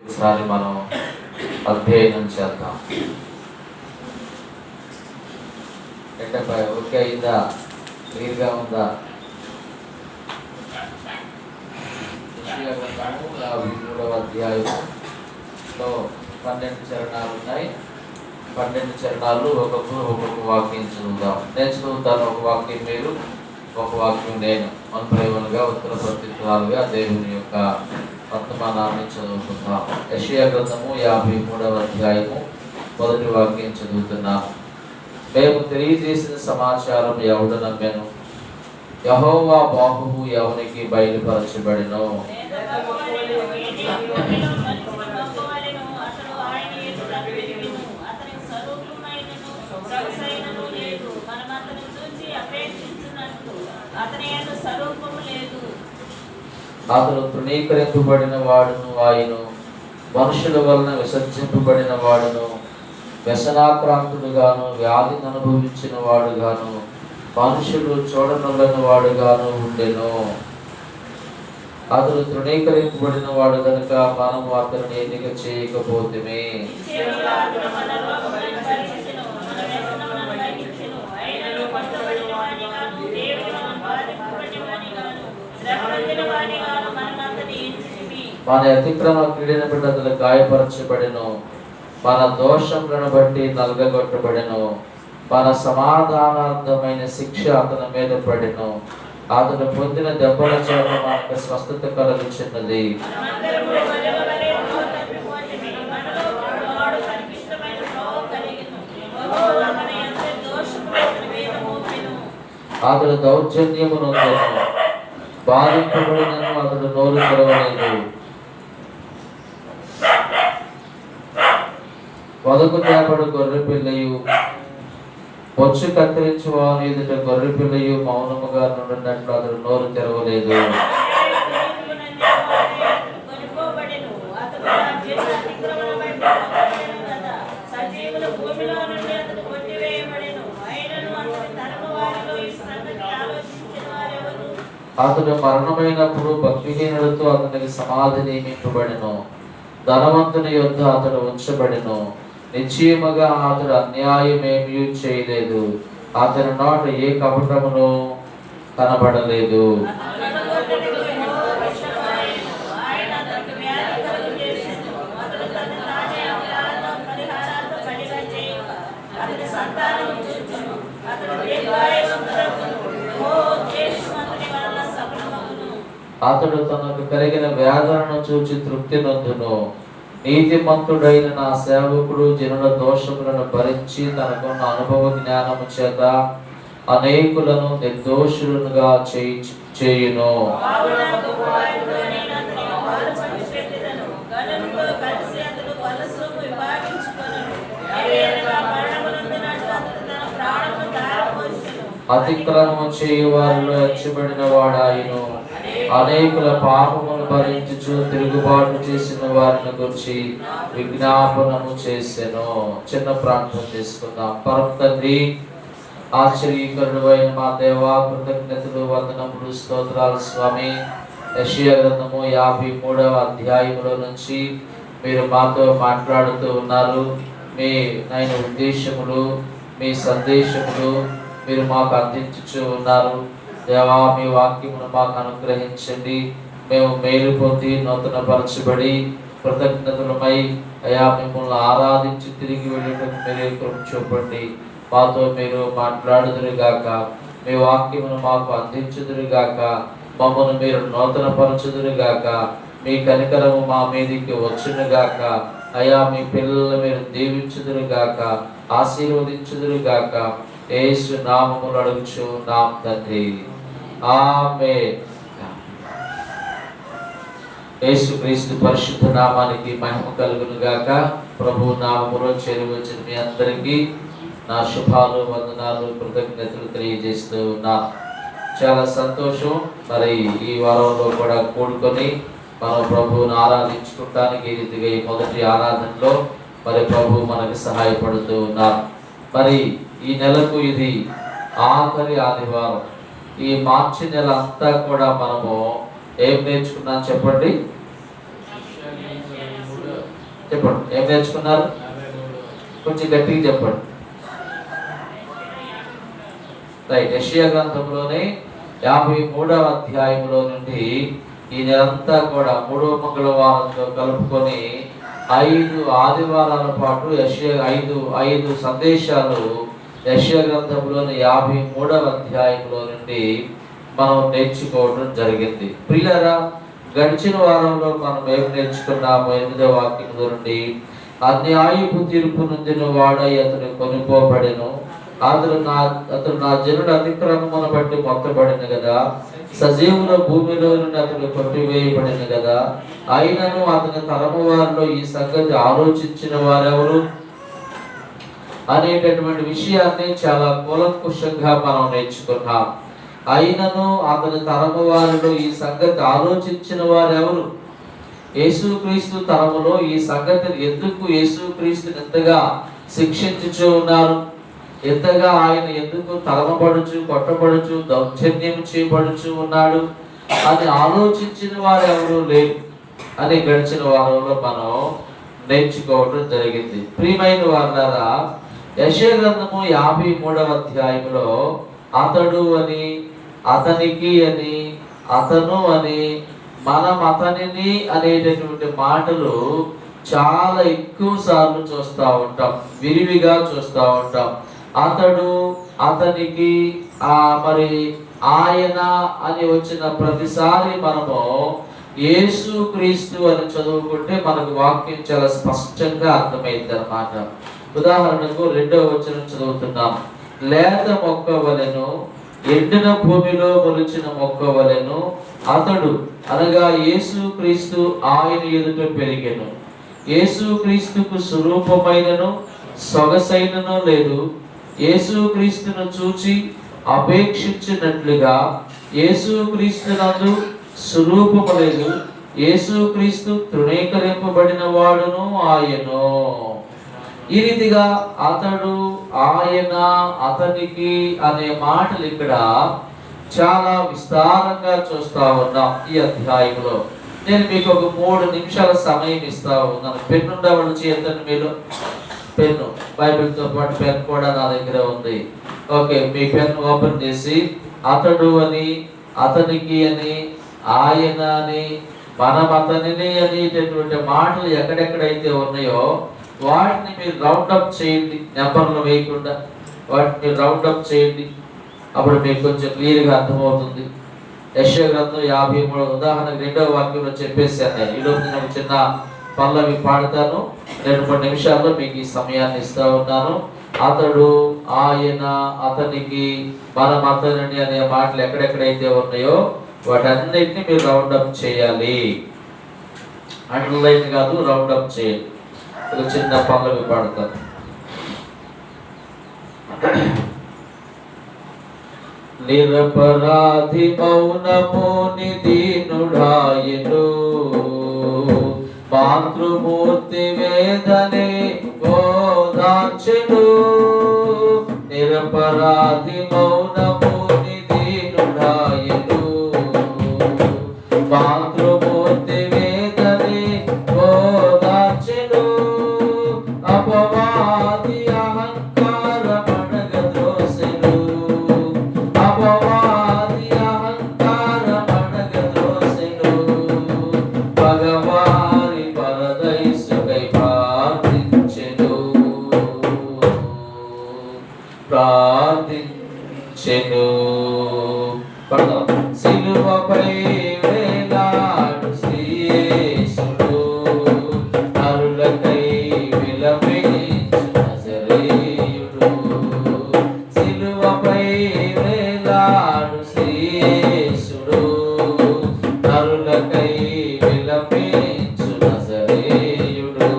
ఈసారి మనం అధ్యయనం చేద్దాం. ఏంటప్పా ఓకే అయిందా? క్లియర్గా ఉందా? 53వ అధ్యాయంలో 12 చరణాలు ఉన్నాయి. 12 చరణాలు ఒక్కొక్క వాక్యం చదువుదాం. నేను చదువుతాను ఒక వాక్యం, మీరు ఒక వాక్యం నేను. అనుప్రయోగంగా ఉత్తర ప్రత్యుత్తరాలుగా దేవుని యొక్క వర్తమానాన్ని చదువుకుందాం. యెషయా గ్రంథము 53వ అధ్యాయము 1వ వాక్యం చదువుతున్నాము. మేము తెలియజేసిన సమాచారం ఎవడు నమ్మెను? యెహోవా బాహువు ఎవనికి బయలుపరచబడెను? అతను తృణీకరింపబడిన వాడును, ఆయను మనుషుల వలన విసర్జింపబడిన వాడును, వ్యసనాక్రాంతుడుగాను, వ్యాధిని అనుభవించిన వాడుగాను, మనుషులు చూడనొల్లని వాడుగాను ఉండెను. అతను తృణీకరింపబడిన వాడు కనుక మనము అతనిని ఎన్నిక చేయకపోతేమే. మన అతిక్రమ క్రీడను బట్టి అతను గాయపరచబడెను, మన దోషములను బట్టి నలగగొట్టబడెను, మన సమాధానార్థమైన శిక్ష అతని మీద పడెను, అతను పొందిన దెబ్బల చేత మనకు స్వస్థత కలుగుచున్నది. అతడు దౌర్జన్యము నొందెను, బాధింపబడినను అతడు నోరు తెరవలేదు. వదకు తేపడు గొర్రె పిల్లయు, పొచ్చు కత్తిరించు వాని ఎదుట గొర్రె పిల్లయు మౌనముగా నుండినట్లు అతడు నోరు తెరవలేదు. అతడు మరణమైనప్పుడు భక్తిహీనులతో అతనికి సమాధి నియమింపబడెను, ధనవంతుని యొద్ద అతడు ఉంచబడెను. నిశ్చయముగా అతడు అన్యాయమేమీ చేయలేదు, అతని నోట ఏ కపటమును కనబడలేదు. అతడు తనకు కలిగిన వేదనను చూచి తృప్తి నొందును. నీతిమంతుడైన నా సేవకుడు జనుల దోషములను భరించి తనకున్న అనుభవ జ్ఞానము చేత అనేకులను నిర్దోషులుగా చేయును. అతిక్రమము చేయు వారిలో హెచ్చబడిన వాడాయను, అనేకుల పాపమును భరించుచు తిరుగుబాటు చేసిన వారిని గురించి విజ్ఞాపనము చేసెను. చిన్న ప్రార్థన తీసుకుందాం. పరమ తండ్రి, ఆశ్చర్యకరుడు అయిన మా దేవా, కృతజ్ఞతలు, వందనములు, స్తోత్రాలు స్వామి. యెషయా గ్రంథము 53వ అధ్యాయంలో నుంచి మీరు మాతో మాట్లాడుతూ ఉన్నారు. మీ నైన ఉద్దేశములు, మీ సందేశములు మీరు మాకు అందించుచూ ఉన్నారు. దేవా, మీ వాక్యమును మాకు అనుగ్రహించండి. మేము మేలు పొంది నూతన పరచబడి కృతజ్ఞతలమై అయా మిమ్మల్ని ఆరాధించి తిరిగి వెళ్ళేటప్పుడు మీరే కృప చూపండి. మాతో మీరు మాట్లాడుదురుగాక, మీ వాక్యమును మాకు అందించుదురుగాక, మమ్మల్ని మీరు నూతన పరచుదురుగాక, మీ కనికరము మా మీదికి వచ్చునుగాక. అయా మీ పిల్లలను మీరు దీవించుదురుగాక, ఆశీర్వదించుదురుగాక. యేసు నామములో అడుగుచున్నాం తండ్రి, ఆమేన్. యేసుక్రీస్తు పరిశుద్ధ నామానికి మహిమ కలుగును గాక. ప్రభు నామములో చేరువచ్చిన మీ అందరికీ నా శుభాలు, వందనాలు, కృతజ్ఞతలు తెలియజేస్తూ ఉన్నా. చాలా సంతోషం. మరి ఈ వారంలో కూడా కూడుకొని మనం ప్రభువును ఆరాధించుకోవటానికి ఈ రీతిగా ఈ మొదటి ఆరాధనలో మరి ప్రభు మనకు సహాయపడుతూ ఉన్నారు. మరి ఈ నెలకు ఇది ఆఖరి ఆదివారం. ఈ మార్చి నెల అంతా కూడా మనము ఏం నేర్చుకున్నాం చెప్పండి? చెప్పండి, ఏం నేర్చుకున్నారు? కొంచెం గట్టిగా చెప్పండి. రైట్. యెషయా గ్రంథంలోనే 53వ అధ్యాయంలో నుండి ఈ నెలంతా కూడా 3వ మంగళవారంతో కలుపుకొని 5 ఆదివారాల పాటు ఐదు సందేశాలు యెషయా గ్రంథంలోని 53వ అధ్యాయంలో నుండి మనం నేర్చుకోవడం జరిగింది. ప్రియులారా, గడిచిన వారంలో మనం ఏం నేర్చుకున్నాము? 8వ వాక్యం నుండి, అన్యాయపు తీర్పు నొందిన వాడై అతడు కొనుక్కోబడెను, అతడు నా జనుడు అతిక్రమమును బట్టి మొత్తబడిన కదా, సజీవుల భూమిలో నుండి అతడు కొట్టివేయబడిన కదా, అయినను అతని తరము వారిలో ఈ సంగతి ఆలోచించిన వారెవరు అనేటటువంటి విషయాన్ని చాలా కూలంకుషంగా మనం నేర్చుకున్నాం. అయినను అతని తరము వారిలో ఈ సంగతి ఆలోచించిన వారెవరు? యేసుక్రీస్తు తరములో ఈ సంగతిని ఎందుకు యేసుక్రీస్తుని ఎంతగా శిక్షించుచూ ఉన్నారు, ఎంతగా ఆయన ఎందుకు తరమబడుచు, కొట్టబడుచు, దౌర్జన్యం చేయబడుచు ఉన్నాడు అని ఆలోచించిన వారు ఎవరు లేరు అని గడిచిన వారంలో మనం నేర్చుకోవడం జరిగింది. ప్రియమైన వారులారా, యెషయా గ్రంథము 53వ అధ్యాయంలో అతడు అని, అతనికి అని, అతను అని, మనం అతనిని అనేటటువంటి మాటలు చాలా ఎక్కువ సార్లు చూస్తూ ఉంటాం, విరివిగా చూస్తూ ఉంటాం. అతడు, అతనికి, మరి ఆయన అని వచ్చిన ప్రతిసారి మనము యేసు క్రీస్తు అని చదువుకుంటే మనకు వాక్యం చాలా స్పష్టంగా అర్థమైంది అన్నమాట. ఉదాహరణకు 2వ వచనం చదువుతున్నాం. లేత మొక్క వలెను, ఎండిన భూమిలో మొలిచిన మొక్క వలెను అతడు, అనగా యేసు క్రీస్తు ఆయన ఎదుట పెరిగెను. యేసు క్రీస్తుకు స్వరూపమైనను సొగసైనను లేదు. యేసు క్రీస్తును చూచి అపేక్షించినట్లుగా యేసు క్రీస్తునందు స్వరూపము లేదు. యేసు క్రీస్తు తృణీకరింపబడిన వాడును ఆయను. ఈ రీతిగా అతడు, ఆయన, అతనికి అనే మాటలు ఇక్కడ చాలా విస్తారంగా చూస్తా ఉన్నాం ఈ అధ్యాయంలో. నేను మీకు ఒక 3 నిమిషాల సమయం ఇస్తా ఉన్నాను. పెన్ను ఉండవలు చేతండి, మీరు పెన్ను, బైబిల్తో పాటు పెన్ కూడా నా దగ్గర ఉంది. ఓకే, మీ పెన్ ఓపెన్ చేసి అతడు అని, అతనికి అని, ఆయన అని, మనం అతనిని అనేటటువంటి మాటలు ఎక్కడెక్కడైతే ఉన్నాయో వాటిని మీరు రౌండప్ చేయండి, నెంబర్లు వేయకుండా వాటిని రౌండప్ చేయండి. అప్పుడు మీకు కొంచెం క్లియర్గా అర్థమవుతుంది. యెషయా గ్రంథం 53 ఉదాహరణకు 2వ వాక్యంలో చెప్పేశాను. నేను ఈరోజు నేను చిన్న పల్లవి పాడతాను. 2-3 నిమిషాల్లో మీకు ఈ సమయాన్ని ఇస్తా ఉన్నాను. అతడు, ఆయన, అతనికి, మనం అతనిని అనే మాటలు ఎక్కడెక్కడైతే ఉన్నాయో వాటన్నిటిని మీరు రౌండప్ చేయాలి. అండర్లైన్ కాదు, రౌండప్ చేయాలి. ఒక చిన్న పల్లవి పాడతాను. నిరపరాధి మౌనముని దీనుడాయను, మాతృమూర్తి వేదనే ఓదార్చెను. నిరపరాధి మౌనముని దీనుడాయను, మాతృమూర్తి వేదనే ఓదార్చెను. అపవాది అహంకారమణగద్రోసెను, అపవాది అహంకారమణగద్రోసెను. భగవాని పరదైసుకై ప్రార్థించెను, ప్రార్థించెను. పడదాం. సిలువపై వేలాడు శ్రీయేసుడు, నరులకై విలపించు నజరేయుడు. సిలువపై వేలాడు శ్రీయేసుడు, నరులకై విలపించు నజరేయుడు.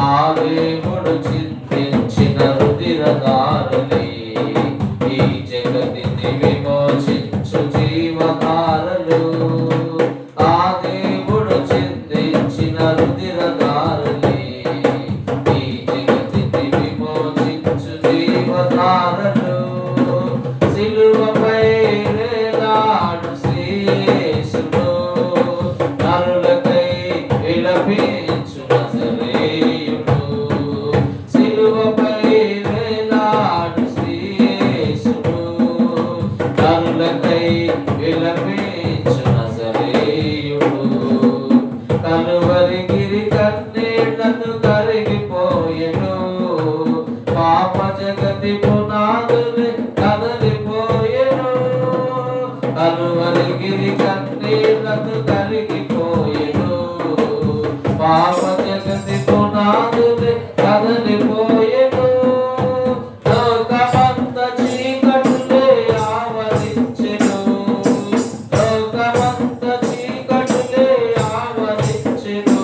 ఆ దేవుడు చింతించిన రుధిరధారలే ఈ జగతిని విమోచించు జీవధారలు. ఆ దేవుడు చిందించిన రుధిరధారలే ఈ జగతిని విమోచించు జీవధారలు. సిలువపై వేలాడు శ్రీయేసుడు, నరులకై విలపించు నజరేయుడు. కలువరిగిరి కన్నీళ్లను కరిగిపోయెను, పాప జగతి పునాదులే కదలిపోయెను. కలువరిగిరి కన్నీళ్లను కరిగిపోయెను, పాప జగతి పునాదులే కదలిపోయెను. లోకమంత చీకటులే ఆవరించెను, లోకమంత చీకటులే ఆవరించెను.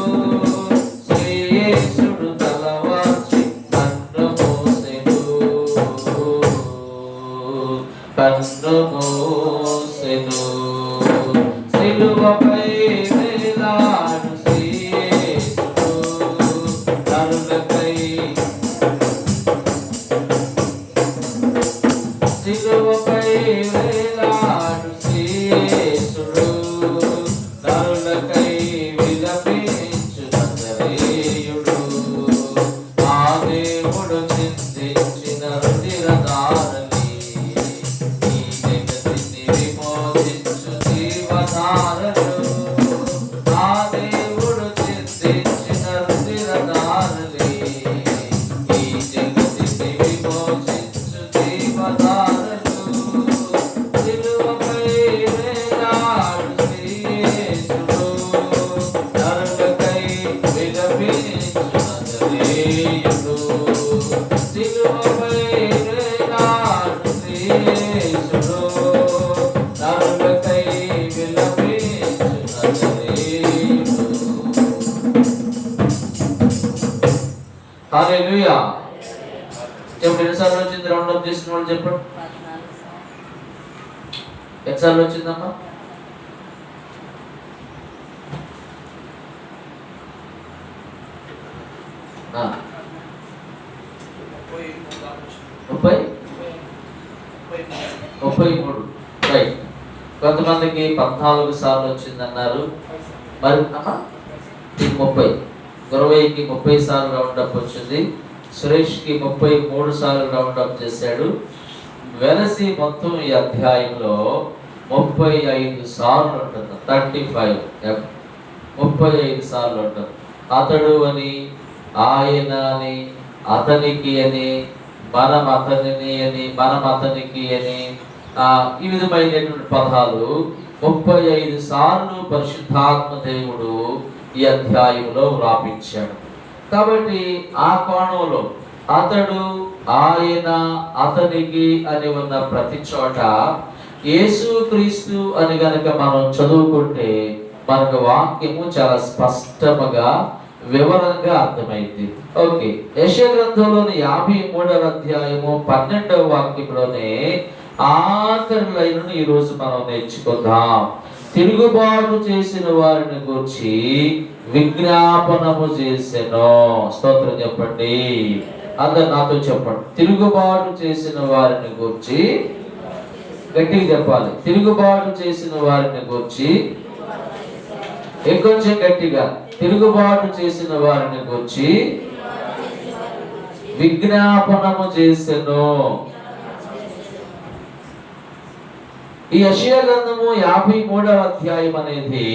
శ్రీయేసుడు తలవాల్చి కన్ను మూసెను, కన్ను మూసెను. సిలువపై వేలాడు శ్రీయేసుడు నరులకై, సిలువపై వేలాడు శ్రీయేసుడు నరులకై విలపించు నజరేయుడు. ఆ దేవుడు చిందించిన రుధిరధారని ఈ జగతిని విమోచించు జీవధారలు. ఆ దేవుడు చిందించిన రుధిరధారని ఈ జగతిని విమోచించు జీవధారలు. సిలువపై వేలాడు శ్రీయేసుడు నరులకై విలపించు నజరేయుడు. సిలువపై వేలాడు శ్రీయేసుడు నరులకై విలపించు నజరేయుడు. హల్లెలూయా. చెప్పండి, ఎన్నిసార్లు వచ్చింది? రౌండ్ అప్ చేసిన వాళ్ళు చెప్పండి, ఎన్నిసార్లు వచ్చిందమ్మా? ముప్పై 33. రైట్. కొంతమందికి 14 సార్లు వచ్చిందన్నారు. మరి అమ్మా 30, గురవయ్యకి 30 సార్లు రౌండ్ అప్ వచ్చింది. సురేష్కి 33 సార్లు రౌండ్ అప్ చేశాడు. వెలసి మొత్తం ఈ అధ్యాయంలో 35 సార్లు ఉంటుంది. 35 35 సార్లు ఉంటుంది. అతడు అని, ఆయన అని, అతనికి అని, మనం అతనిని అని, మనం అతనికి అని, ఈ విధమైనటువంటి పదాలు 35 సార్లు పరిశుద్ధాత్మ దేవుడు ఈ అధ్యాయంలో వ్రాపించాడు. కాబట్టి ఆ కోణంలో అతడు, ఆయన, అతనికి అని ఉన్న ప్రతి చోట యేసు క్రీస్తు అని గనక మనం చదువుకుంటే మనకు వాక్యము చాలా స్పష్టముగా వివరంగా అర్థమైంది. ఓకే, యెషయా గ్రంథంలోని 53వ అధ్యాయము 12వ వాక్యంలోనే ఆఖరి లైన్ను ఈరోజు మనం నేర్చుకుందాం. తిరుగుబాటు చేసిన వారిని గురించి విజ్ఞాపనము చేసెను. స్తోత్రం చెప్పండి, అందరు నాతో చెప్పండి. తిరుగుబాటు చేసిన వారిని గురించి, గట్టిగా చెప్పాలి. తిరుగుబాటు చేసిన వారిని గురించి, ఇంకొంచెం గట్టిగా. తిరుగుబాటు చేసిన వారిని గురించి విజ్ఞాపనము చేసెను. ఈ యెషయా గ్రంథము 53వ అధ్యాయం అనేది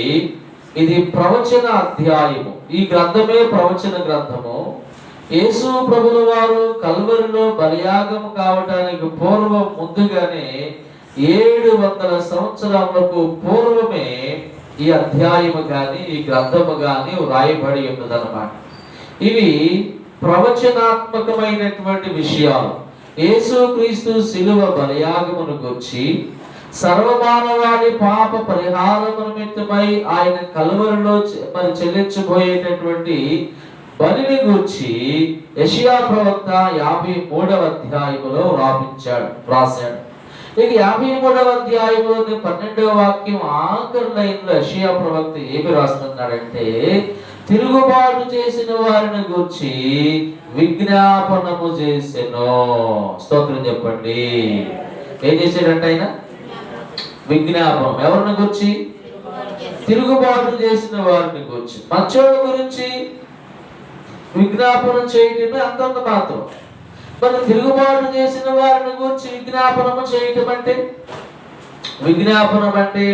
ఇది ప్రవచన అధ్యాయము. ఈ గ్రంథమే ప్రవచన గ్రంథము. యేసు ప్రభుల వారు కల్వరిలో బలియాగం కావటానికి పూర్వం ముందుగానే 700 సంవత్సరాలకు పూర్వమే ఈ అధ్యాయము కానీ ఈ గ్రంథము కానీ వ్రాయబడి ఉన్నదన్నమాట. ఇవి ప్రవచనాత్మకమైనటువంటి విషయాలు. యేసుక్రీస్తు శిలువ బలియాగమును గురించి, సర్వమానవాళి పాప పరిహారము నిమిత్తమై ఆయన కల్వరిలో మరి చెల్లించబోయేటటువంటి బలిని గురించి యెషయా ప్రవక్త 53వ అధ్యాయములో రాశాడు. ఇక 53వ అధ్యాయంలోని 12వ వాక్యం ఆఖరి లైన్లో యెషయా ప్రవక్త ఏమి రాస్తున్నాడంటే, తిరుగుబాటు చేసిన వారిని గురించి విజ్ఞాపనము చేసెను. స్తోత్రం చెప్పండి. ఏం చేశాడంటే ఆయన? విజ్ఞాపనం. ఎవరిని గురించి? తిరుగుబాటు చేసిన వారిని గురించి. మంచోళ్ళ గురించి విజ్ఞాపనం చేయటమే అంతంత మాత్రం. మరి తిరుగుబాటు చేసిన వారిని గురించి విజ్ఞాపనము చేయటం అంటే, విజ్ఞాపనం అంటే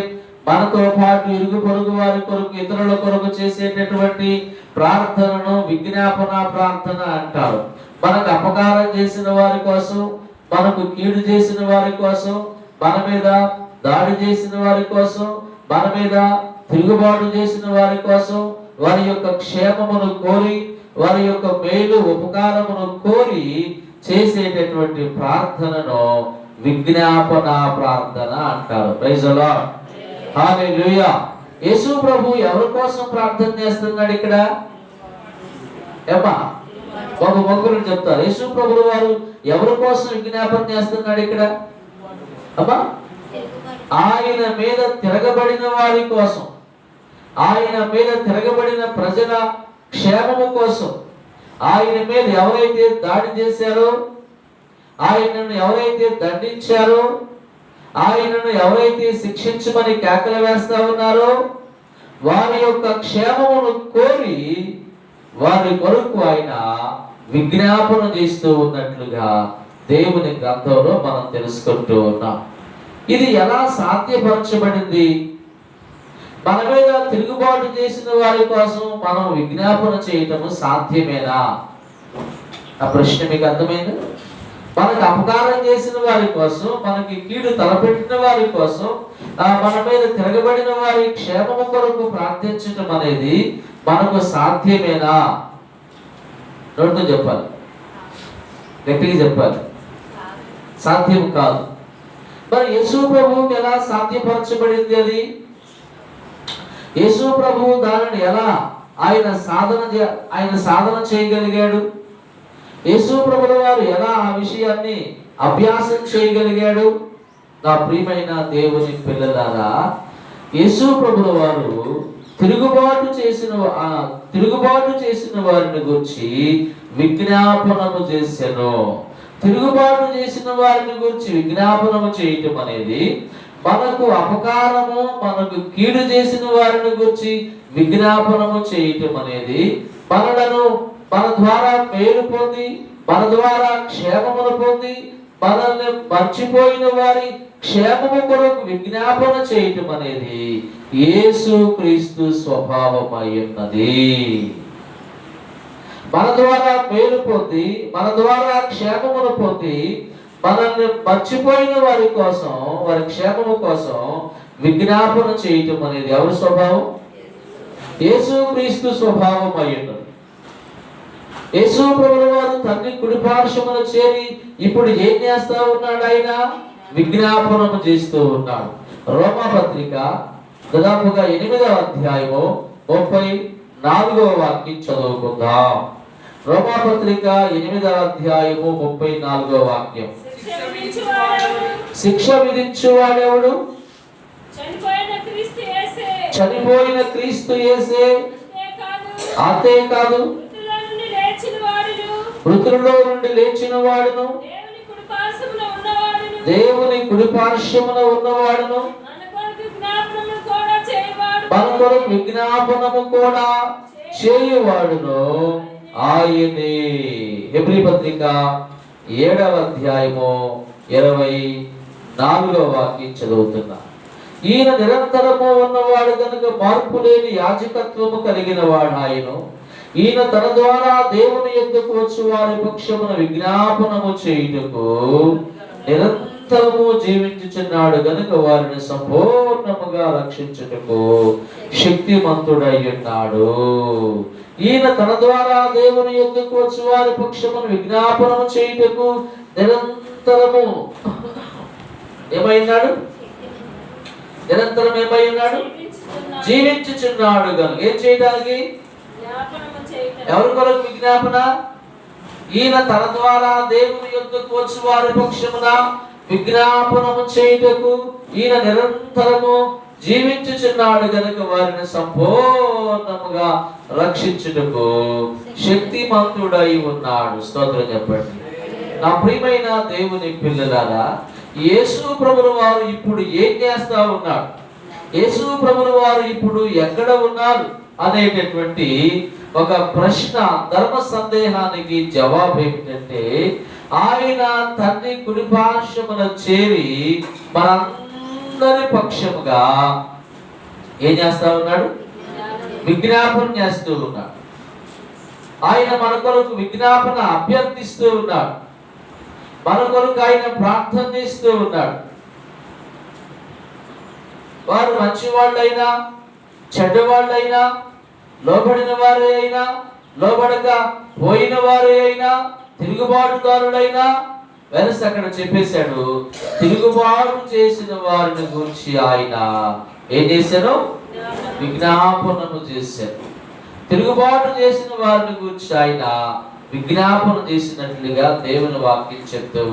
మనతో పాటు ఇరుగు పొరుగు వారి కొరకు, ఇతరుల కొరకు చేసేటటువంటి ప్రార్థనను విజ్ఞాపన ప్రార్థన అంటారు. మనకు అపకారం చేసిన వారి కోసం, మనకు కీడు చేసిన వారి కోసం, మన మీద దాడి చేసిన వారి కోసం, మన మీద తిరుగుబాటు చేసిన వారి కోసం, వారి యొక్క క్షేమమును కోరి, వారి యొక్క మేలు ఉపకారమును కోరి చేసేటటువంటి ప్రార్థనను విజ్ఞాపన ప్రార్థన అంటారు. ప్రైజ్ ది లార్డ్, హల్లెలూయా. యేసు ప్రభు ఎవరి కోసం ప్రార్థన చేస్తున్నాడు ఇక్కడ? ఏమ్మా, ఒక మొగ్గులు చెప్తారు. యేసు ప్రభువు వారు ఎవరి కోసం విజ్ఞాపన చేస్తున్నాడు ఇక్కడ? అమ్మా, ఆయన మీద తిరగబడిన వారి కోసం, ఆయన మీద తిరగబడిన ప్రజల క్షేమము కోసం, ఆయన మీద ఎవరైతే దాడి చేశారో, ఆయనను ఎవరైతే దండించారో, ఆయనను ఎవరైతే శిక్షించమని కేకలు వేస్తా ఉన్నారో, వారి యొక్క క్షేమమును కోరి వారి కొరకు ఆయన విజ్ఞాపన చేస్తూ ఉన్నట్లుగా దేవుని గ్రంథంలో మనం తెలుసుకుంటూ ఉన్నాం. ఇది ఎలా సాధ్యపరచబడింది? మన మీద తిరుగుబాటు చేసిన వారి కోసం మనం విజ్ఞాపన చేయటము సాధ్యమేనా? ఆ ప్రశ్న మీకు అర్థమైంది? మనకు అపకారం చేసిన వారి కోసం, మనకి కీడు తలపెట్టిన వారి కోసం, మన మీద తిరగబడిన వారి క్షేమము కొరకు ప్రార్థించటం అనేది మనకు సాధ్యమేనా? నోటితో చెప్పాలి, గట్టిగా చెప్పాలి. సాధ్యం కాదు. మరి యేసు ప్రభువుకి ఎలా సాధ్యపరచబడింది అది? యేసు ప్రభువు దానిని ఎలా ఆయన సాధన చేయగలిగాడు? యేసు ప్రభుల వారు ఎలా ఆ విషయాన్ని అభ్యాసం చేయగలిగాడు? నా ప్రియమైన దేవుని పిల్లలారా, యేసు ప్రభుల వారు తిరుగుబాటు చేసిన వారిని గురించి విజ్ఞాపనము చేసెను. తిరుగుబాటు చేసిన వారిని గురించి విజ్ఞాపనము చేయటం అనేది, మనకు అపకారము, మనకు కీడు చేసిన వారిని గురించి విజ్ఞాపనము చేయటం అనేది, మన ద్వారా మేలు పొంది, మన ద్వారా క్షేమమును పొంది, మనల్ని మర్చిపోయిన వారి క్షేమము కొరకు విజ్ఞాపన చేయటం అనేది యేసు క్రీస్తు స్వభావం అయి ఉన్నది. మన ద్వారా మేలు పొంది, మన ద్వారా క్షేమమును పొంది, మనల్ని మర్చిపోయిన వారి కోసం, వారి క్షేమము కోసం విజ్ఞాపన చేయటం అనేది ఎవరి స్వభావం? యేసు క్రీస్తు స్వభావం అయి ఉన్నది. యేసు ప్రభుల వారు తండ్రి కుడి పార్శ్వమున చేరి ఇప్పుడు ఏం చేస్తా ఉన్నాడు? ఆయన విజ్ఞాపనము చేస్తూ ఉన్నాడు. రోమాపత్రిక దాదాపుగా 8వ అధ్యాయము 34వ వాక్యం చదువుకుందాం. రోమాపత్రిక 8వ అధ్యాయము 34వ వాక్యం. శిక్ష విధించువాడెవడు? చనిపోయిన క్రీస్తు యేసే. అంతేకాదు, మృతులలో నుండి లేచిన వాడును, దేవుని కుడి పార్శ్వమున ఉన్నవాడును, మన కొరకు విజ్ఞాపనము కూడా చేయువాడును ఆయనే. హెబ్రీ పత్రిక 7వ అధ్యాయము 24వ వాక్యం చదువుతున్నా. ఈయన నిరంతరము ఉన్నవాడు కనుక మార్పు లేని యాజకత్వము కలిగిన వాడు ఆయను. ఈయన తన ద్వారా దేవుని యొద్దకు వచ్చు వారి పక్షమున విజ్ఞాపనము చేయుటకు నిరంతరము జీవించుచున్నాడు గనుక వారిని సంపూర్ణముగా రక్షించుటకు శక్తిమంతుడై ఉన్నాడు. ఈయన తన ద్వారా దేవుని యొద్దకు వచ్చు వారి పక్షమున విజ్ఞాపనము చేయుటకు నిరంతరము ఏమైనాడు? నిరంతరం ఏమై ఉన్నాడు? జీవించుచున్నాడు గనుక. ఏం చేయడానికి? ఎవరి కొరకు విజ్ఞాపన? ఈయన తన ద్వారా దేవుని యొద్దకు వచ్చు వారి పక్షమున విజ్ఞాపనము చేయుటకు ఈయన నిరంతరము జీవించుచున్నాడు గనుక వారిని సంపూర్ణముగా రక్షించుటకు శక్తిమంతుడై ఉన్నాడు. స్తోత్రం చెప్పండి. నా ప్రియమైన దేవుని పిల్లలారా, యేసు ప్రభుల వారు ఇప్పుడు ఏం చేస్తా ఉన్నాడు? యేసు ప్రభుల వారు ఇప్పుడు ఎక్కడ ఉన్నారు అనేటటువంటి ఒక ప్రశ్న, ధర్మ సందేహానికి జవాబు ఏమిటంటే, ఆయన తండ్రి కుడి పార్శ్వమున చేరి మనందరి పక్షముగా ఏం చేస్తా ఉన్నాడు? విజ్ఞాపన చేస్తూ ఉన్నాడు. ఆయన మన కొరకు విజ్ఞాపన అభ్యర్థిస్తూ ఉన్నాడు. మన కొరకు ఆయన ప్రార్థన చేస్తూ ఉన్నాడు. వారు మంచివాళ్ళైనా చెడ్డవాళ్ళైనా, లోబడిన వారే అయినా లోబడక పోయిన వారే అయినా, తిరుగుబాటుదారులైనా, వెనస్ అక్కడ చెప్పేశాడు, తిరుగుబాటు చేసిన వారిని గురించి ఆయన ఏం చేశారు? విజ్ఞాపనము చేశారు. తిరుగుబాటు చేసిన వారిని గురించి ఆయన విజ్ఞాపన చేసినట్లుగా దేవుని వాక్యం చెప్తూ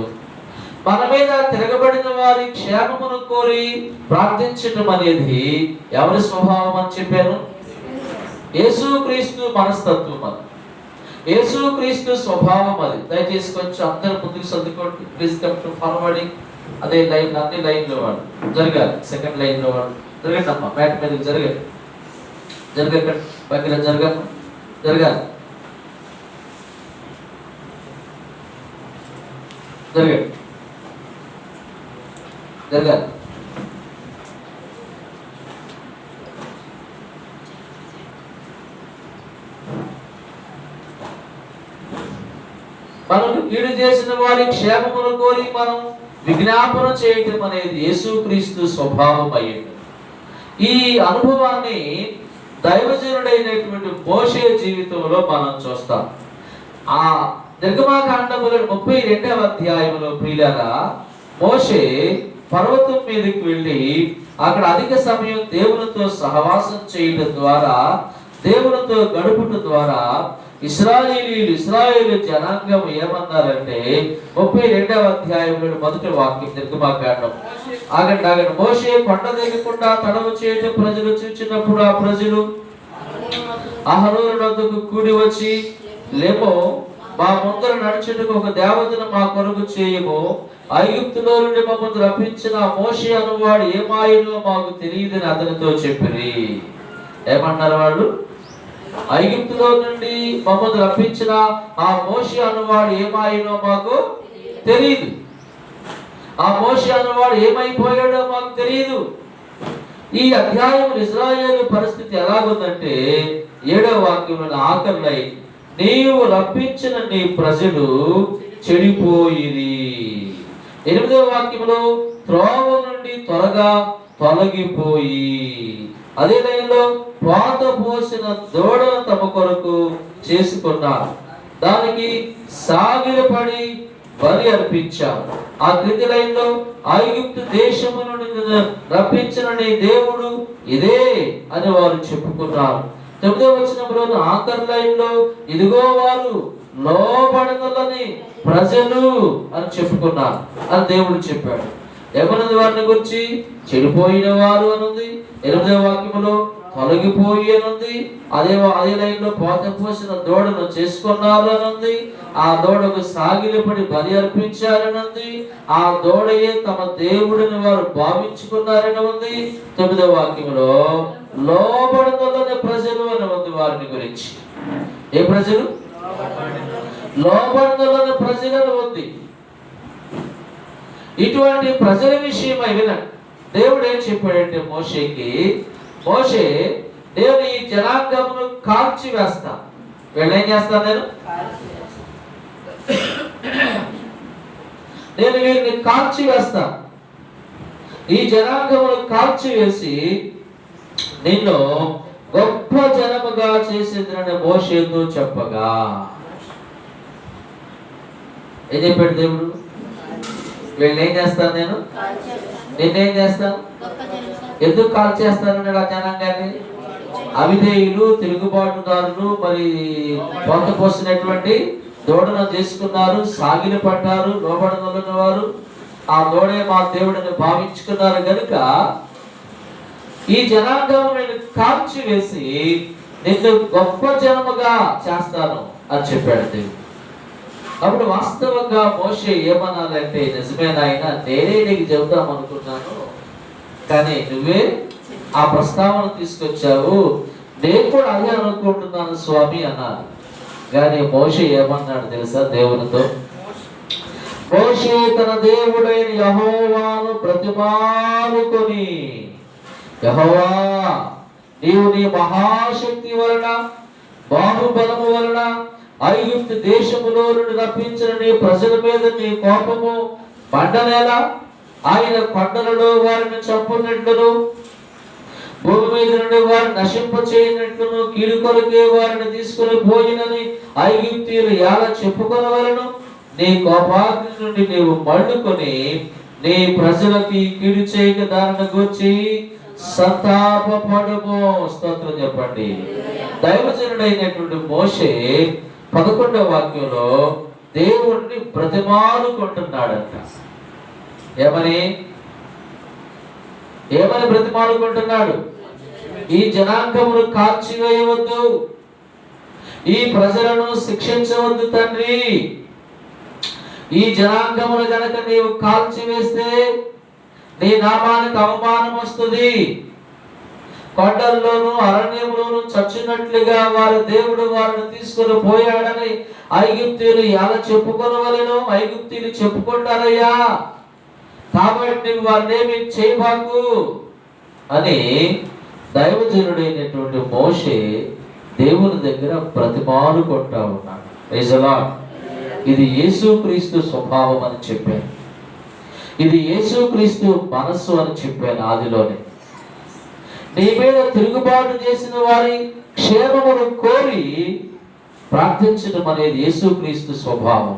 మన మీద తిరగబడిన వారి క్షేమమును కోరి ప్రార్థించడం అనేది ఎవరి స్వభావం అని చెప్పాను? యేసుక్రీస్తు మనస్తత్వం అది, యేసుక్రీస్తు స్వభావం అది. దయచేసి కొంచెం అందరూ ముందుకు సర్దుకోండి. Please come to forwarding. అదే లైన్, అన్ని లైన్లో వాడు జరగాలి. సెకండ్ లైన్లో వాడు జరగండి అమ్మా, మ్యాట్ మీదకి జరగండి, జరగకండి, పక్కన జరగమ్మా, జరగాలి, జరగండి, జరగాలి. మనకు కీడు చేసిన వారి క్షేమమును కోరి మనం విజ్ఞాపన చేయటం అనేది యేసుక్రీస్తు స్వభావం అయ్యింది. ఈ అనుభవాన్ని దైవజనుడైనటువంటి మోషే జీవితంలో మనం చూస్తాం. ఆ నిర్గమాకాండములో 32వ అధ్యాయంలో ప్రియులారా, మోషే పర్వతం మీదకి వెళ్ళి అక్కడ అధిక సమయం దేవునితో సహవాసం చేయడం ద్వారా, దేవునితో గడుపుట ద్వారా ఇశ్రాయేలు జనాంగం ఏమన్నారంటే 32వ అధ్యాయంలో మొదటి వాక్యం, నిర్గమాకాండం. ఆగండి. మోషే కొండ దిగకుండా తడవు చేయటం ప్రజలు చూచినప్పుడు ఆ ప్రజలు అహరోను వద్దకు కూడి వచ్చి, లేమో, మా ముందర నడుచుటకు ఒక దేవతను మా కొరకు చేయము, ఐగుప్తులో నుండి మమ్మల్ని రప్పించిన మోషే అనువాడు ఏమాయనో మాకు తెలియదని అతనితో చెప్పిరి. ఏమన్నారు వాళ్ళు? ఐగుప్తులో నుండి మమ్మల్ని రప్పించిన ఆ మోషే అనువాడు ఏమాయనో మాకు తెలియదు, ఆ మోషే అనువాడు ఏమైపోయాడో మాకు తెలియదు. ఈ అధ్యాయం ఇశ్రాయేలు పరిస్థితి ఎలాగుందంటే 7వ వాక్యంలో ఆఖరులై, నీవు రప్పించిన నీ ప్రజలు చెడిపోయిరి. 8వ వాక్యంలో త్రోవ నుండి త్వరగా తొలగిపోయి, అదే లైన్లో పాత పోసిన దూడను తమ కొరకు చేసుకున్నారు, దానికి సాగిలపడి బలి అర్పించారు. ఆ క్రింది లైన్లో ఐగుప్తు దేశము నుండి రప్పించిన నీ దేవుడు ఇదే అని వారు చెప్పుకున్నారు. 9వ వచనంలో ఆఖరి లైన్లో ఇదిగో వారు లోబడని ప్రజలు అని చెప్పుకున్నారు అని దేవుడు చెప్పాడు. ఏమన్నది వారిని గురించి? చెడిపోయిన వారు అనుంది. 8వ వాక్యములో తొలగిపోయి అనుంది. అదే లైన్లో పోత పోసిన దూడను చేసుకున్నారు అనుంది. ఆ దూడకు సాగిలపడి బలి అర్పించారనుంది. ఆ దూడయే తమ దేవుడిని వారు భావించుకున్నారని ఉంది. 9వ వాక్యములో లోబడని ప్రజలు అని ఉంది వారిని గురించి. ఏ ప్రజలు? లోబడని ప్రజలను ఉంది. ఇటువంటి ప్రజల విషయమై వినండి, దేవుడు ఏం చెప్పాడంటే మోషేకి, మోషే, నేను ఈ జనాంగమును కాల్చి వేస్తా. వీళ్ళు ఏం చేస్తాను? నేను వీరిని కాల్చి వేస్తా. ఈ జనాంగమును కాల్చి వేసి నిన్ను గొప్ప జనముగా చేసేదని మోషేతో చెప్పగా, ఏం చెప్పాడు దేవుడు? వీళ్ళు ఏం చేస్తాను? నేనేం చేస్తాను? ఎందుకు కాల్ చేస్తానన్నాడు ఆ జనాంగాన్ని? అవిధేయులు, తిరుగుబాటుదారులు, మరి పొంత పోసినటువంటి దూడను చేసుకున్నారు, సాగిలి పడ్డారు, లోబడనున్న వారు ఆ దూడే మా దేవుడిని భావించుకున్నారు కనుక ఈ జనాంగం నేను కాల్చి వేసి నిన్ను గొప్ప జనముగా చేస్తాను అని చెప్పాడు దేవుడు. అప్పుడు వాస్తవంగా మోషే ఏమన్నారంటే, నిజమే నాయన, నేనే నీకు చెబుతాం అనుకున్నాను, కానీ నువ్వే ఆ ప్రస్తావన తీసుకొచ్చావు, నేను కూడా అదే అనుకుంటున్నాను స్వామి అన్నారు. కానీ మోషే ఏమన్నాడు తెలుసా దేవునితో? మోషే తన దేవుడైన యెహోవాను బ్రతిమాలుకొని, యెహోవా నీవు నీ మహాశక్తి వలన బాహుబలము వలన ఐగుప్తు దేశములో నుండి రప్పించిన నీ ప్రజల మీద నీ కోపము పండనేలా. ఆయన కొండలలో వారిని చంపునట్లును భూమి మీద నుండి వారిని నశింప చేయనట్లును కీడు కొరకే వారిని తీసుకుని పోయినని ఐగుప్తీయులు ఎలా చెప్పుకొనవలను. నీ కోపాగ్ని నుండి నీవు మళ్ళుకొని నీ ప్రజలకి కీడు చేయక దానిని గూర్చి సంతాపపడుము. స్తోత్రం చెప్పండి. దైవజనుడైనటువంటి మోషే 11వ వాక్యంలో దేవుణ్ణి బ్రతిమాలుకుంటున్నాడంట. ఏమని బ్రతిమాలుకుంటున్నాడు? ఈ జనాంగమును కాల్చివేయవద్దు, ఈ ప్రజలను శిక్షించవద్దు తండ్రి. ఈ జనాంగమును గనక నీవు కాల్చివేస్తే నీ నామానికి అవమానం వస్తుంది. కొండల్లోనూ అరణ్యములోనూ చచ్చినట్లుగా వారి దేవుడు వారిని తీసుకుని పోయాడని ఐగుప్తీయులు ఎలా చెప్పుకొనవలెను? ఐగుప్తీయులు చెప్పుకుంటారయ్యా, కాబట్టి వారినేమి చేయబాకు అని దైవజనుడైనటువంటి మోషే దేవుని దగ్గర బ్రతిమాలుకుంటా ఉన్నాడు. Praise the Lord. ఇది యేసుక్రీస్తు స్వభావం అని చెప్పాను. ఇది యేసుక్రీస్తు మనస్సు అని చెప్పాను ఆదిలోనే. నీ మీద తిరుగుబాటు చేసిన వారి క్షేమమును కోరి ప్రార్థించడం అనేది యేసుక్రీస్తు స్వభావం.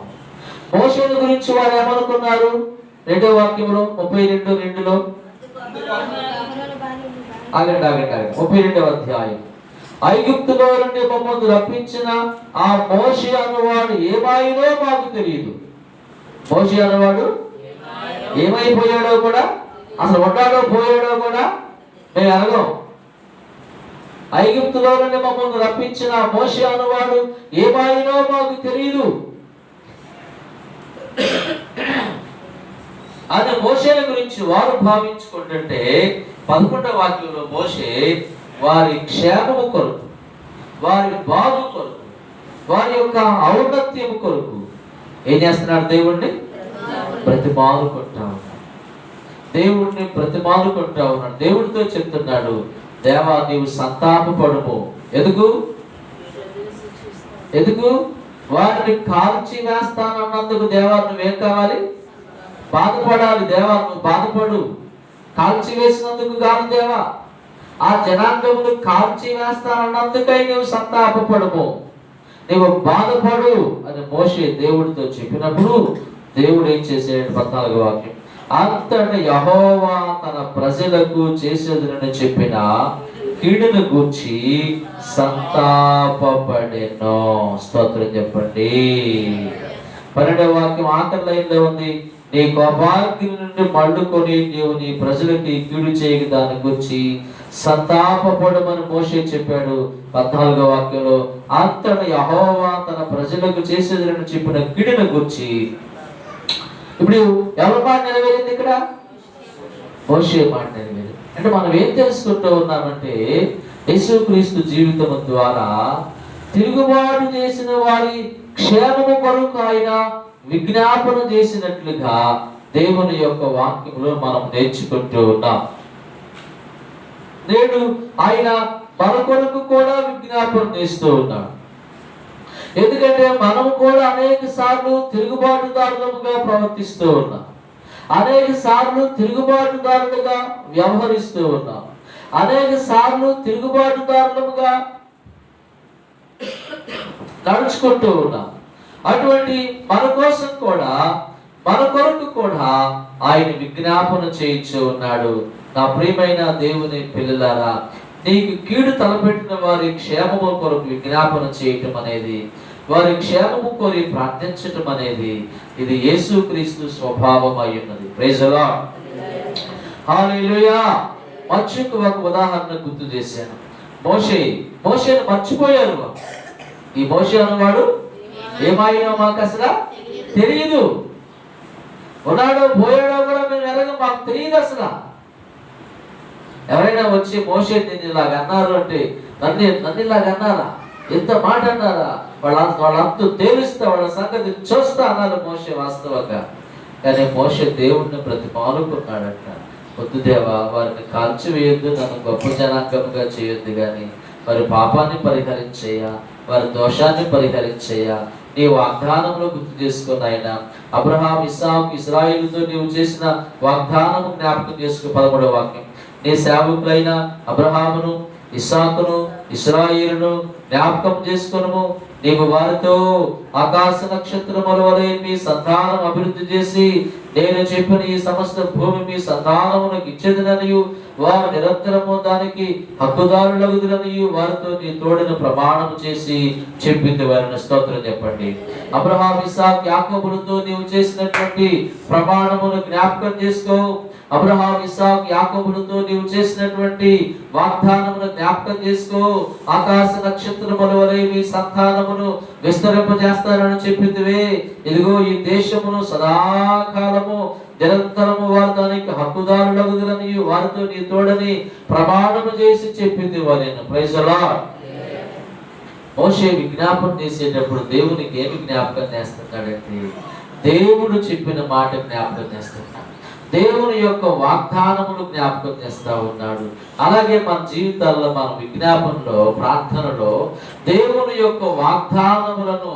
మోషేను గురించి వారు ఏమనుకున్నారు? 2వ వాక్యంలో 32:2లో ఆగండి 32వ అధ్యాయం. ఐగుప్తులో నుండి మమ్మల్ని రప్పించిన ఆ మోషే అన్నవాడు ఏమాయినో మాకు తెలియదు. మోషే అన్నవాడు ఏమైపోయాడో కూడా, అసలు ఉన్నాడో పోయాడో కూడా మేము అడగం. ఐగుప్తులో నుండి మమ్మల్ని రప్పించిన మోషే అన్నవాడు ఏమాయినో మాకు తెలియదు అని మోషేల గురించి వారు భావించుకుంటుంటే 11వ వాక్యంలో మోషే వారి క్షేమము కొరకు, వారి బాగు కొరకు, వారి యొక్క ఔన్నత్యము కొరకు ఏం చేస్తున్నాడు? దేవుణ్ణి బ్రతిమాలుకుంటా ఉన్నాడు. దేవుణ్ణి బ్రతిమాలుకుంటా ఉన్నాడు. దేవుడితో చెప్తున్నాడు, దేవా నీవు సంతాపపడుము. ఎందుకు వారిని కాల్చి వేస్తానన్నందుకు దేవా నువ్వేం కావాలి? బాధపడాలి. దేవా నువ్వు బాధపడు. కాల్చి వేసినందుకు కాదు దేవా, ఆ జనాంగమును కాల్చి వేస్తానన్నందుకై నువ్వు సంతాపపడుము, నువ్వు బాధపడు అని మోషే దేవుడితో చెప్పినప్పుడు దేవుడు ఏం చేశాడు? 14వ వాక్యం. అంతటా యెహోవా తన ప్రజలకు చేసేదని చెప్పిన కీడును గూర్చి సంతాపపడెను. స్తోత్రం చెప్పండి. 12వ వాక్యం ఆఖరి లైన్లో ఉంది. నీ కోపాగ్ని నుండి మళ్ళుకొని నీవు నీ ప్రజలకి కీడు చేయక దాని గురించి సంతాపపడమని మోషే చెప్పాడు. 14వ వాక్యంలో అంతటా యెహోవా తన ప్రజలకు చేసేదని చెప్పిన కీడును గురించి. ఇప్పుడు ఎవరి మాట నెరవేరింది? ఇక్కడ మోషే మాట నెరవేరింది. అంటే మనం ఏం తెలుసుకుంటూ ఉన్నామంటే యేసుక్రీస్తు జీవితం ద్వారా తిరుగుబాటు చేసిన వారి క్షేమము కొరకు ఆయన విజ్ఞాపన చేసినట్లుగా దేవుని యొక్క వాక్యంలో మనం నేర్చుకుంటూ ఉన్నాం. నేడు ఆయన మన కొరకు కూడా విజ్ఞాపన చేస్తూ ఉన్నాడు. ఎందుకంటే మనం కూడా అనేక సార్లు తిరుగుబాటుదారులుగా ప్రవర్తిస్తూ ఉన్నాం, అనేక సార్లు తిరుగుబాటుదారులుగా వ్యవహరిస్తూ ఉన్నాం, అనేక సార్లు తిరుగుబాటుదారులుగా నడుచుకుంటూ ఉన్నాం. అటువంటి మన కోసం కూడా, మన కొరకు కూడా ఆయన విజ్ఞాపన చేయించు ఉన్నాడు. నా ప్రియమైన దేవుని పిల్లలారా, నీకు కీడు తలపెట్టిన వారి క్షేమము కొరకు విజ్ఞాపన చేయటం అనేది, వారి క్షేమము కోరి ప్రార్థించటం అనేది ఇది యేసుక్రీస్తు స్వభావం అయి ఉన్నది. Praise the lord. హల్లెలూయా. మోషేకు ఒక ఉదాహరణ గుర్తు చేశాను. మోషేను మర్చిపోయారు. ఈ మోషే అన్నవాడు ఏమాయినో మాకు అసలు తెలియదు. ఉన్నాడో పోయాడో కూడా మేము ఎలాగో మాకు తెలియదు అసలు. ఎవరైనా వచ్చి మోషే నిన్ను ఇలాగ అన్నారు అంటే నన్ను ఇలాగ అన్నారా, ఎంత మాట అన్నారా, వాళ్ళంతా తేలుస్తా, వాళ్ళ సంగతి చూస్తా అన్నారు మోషే వాస్తవంగా. కానీ మోషే దేవుడిని బ్రతిమాలుకున్నాడంట. వద్దు దేవా, వారిని కాల్చివేయొద్దు, నన్ను గొప్ప జనాంగముగా చేయొద్దు, కానీ వారి పాపాన్ని పరిహరించేయ, వారి దోషాన్ని పరిహరించేయ. నీ వాగ్దానంలో గుర్తు చేసుకుని ఆయన అబ్రహాం, ఇస్సాకు, ఇశ్రాయేలుతో నీవు చేసిన వాగ్దానము జ్ఞాపకం చేసుకో. 13వ వాక్యం, నీ సేవకులైన అబ్రహామును, ఇస్సాకును, ఇశ్రాయేలును జ్ఞాపకం చేసుకొనుము. నీవు వారితో ఆకాశ నక్షత్రముల వలె మీ సంతానం అభివృద్ధి చేసి నేను చెప్పిన ఈ సమస్త భూమి మీ సంతానమునకు ఇచ్చేదననియు వారు నిరంతరము దానికి హక్కుదారులగుదురనియు వారితో నీ తోడిన ప్రమాణం చేసి చెప్పింది వారిని. స్తోత్రం చెప్పండి. అబ్రహాం, ఇస్సాకు, యాకోబులతో నీవు చేసినటువంటి ప్రమాణమును జ్ఞాపకం చేసుకో. అబ్రహాం, ఇస్సాకు, యాకోబులతో నీవు చేసినటువంటి వాగ్దానమును జ్ఞాపకం చేసుకో. ఆకాశ నక్షత్రముల వలె మీ సంతానమును విస్తరింపజేస్తారని చెప్పిందివే. ఇదిగో ఈ దేశమును సదాకాలము నిరంతరము వారు దానికి హక్కుదారులగుదురని వారితో నీ తోడని ప్రమాణము చేసి చెప్పింది వారిని. Praise the lord. మోషే విజ్ఞాపన చేసేటప్పుడు దేవునికి ఏమి జ్ఞాపకం చేస్తున్నాడంటే దేవుడు చెప్పిన మాట జ్ఞాపకం చేస్తున్నాడు, దేవుని యొక్క వాగ్దానములు జ్ఞాపకం చేస్తా ఉన్నాడు. అలాగే మన జీవితాల్లో మనం విజ్ఞాపనలో, ప్రార్థనలో దేవుని యొక్క వాగ్దానములను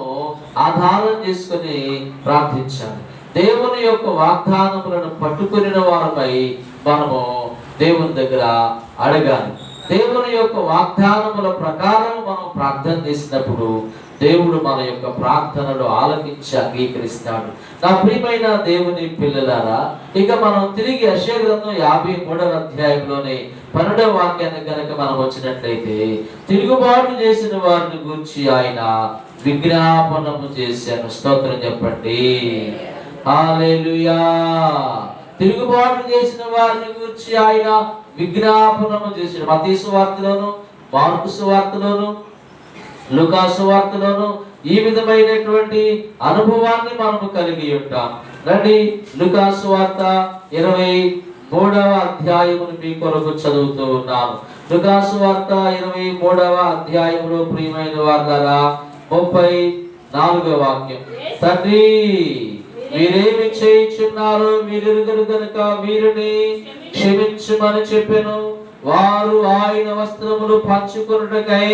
ఆధారం చేసుకుని ప్రార్థించాలి. దేవుని యొక్క వాగ్దానములను పట్టుకుని వారిపై మనము దేవుని దగ్గర అడగాలి. దేవుని యొక్క వాగ్దానముల ప్రకారం మనం ప్రార్థన చేసినప్పుడు దేవుడు మన యొక్క ప్రార్థనలు ఆలకించి అంగీకరిస్తాడు. నా ప్రియమైన దేవుని పిల్లలారా, ఇక మనం తిరిగి యెషయా గ్రంథం 53వ అధ్యాయంలోనే 12వ వాక్యాన్ని కనుక మనం వచ్చినట్లయితే, తిరుగుబాటు చేసిన వారిని గురించి ఆయన విజ్ఞాపనము చేశాను. స్తోత్రం చెప్పండి. హల్లెలూయా. తిరుగుబాటు చేసిన వారిని గురించి ఆయన విజ్ఞాపనము చేశాడు. మత్తయి సువార్తలోను, మార్కు సువార్తలోను, లూకా సువార్తలోను ఈ విధమైనటువంటి అనుభవాన్ని మనము కలిగి ఉంటాం. రండి, లూకా సువార్త 23వ అధ్యాయమును మీ కొరకు చదువుతూ ఉన్నాను. లూకా సువార్త 23వ అధ్యాయంలో ప్రియమైన వారులారా 34వ వాక్యం, తండ్రి మీరేమి చేయుచున్నారో మీరెరుగరు గనుక వీరిని క్షమించుమని చెప్పెను. వారు ఆయన వస్త్రములు పంచుకొనుటకై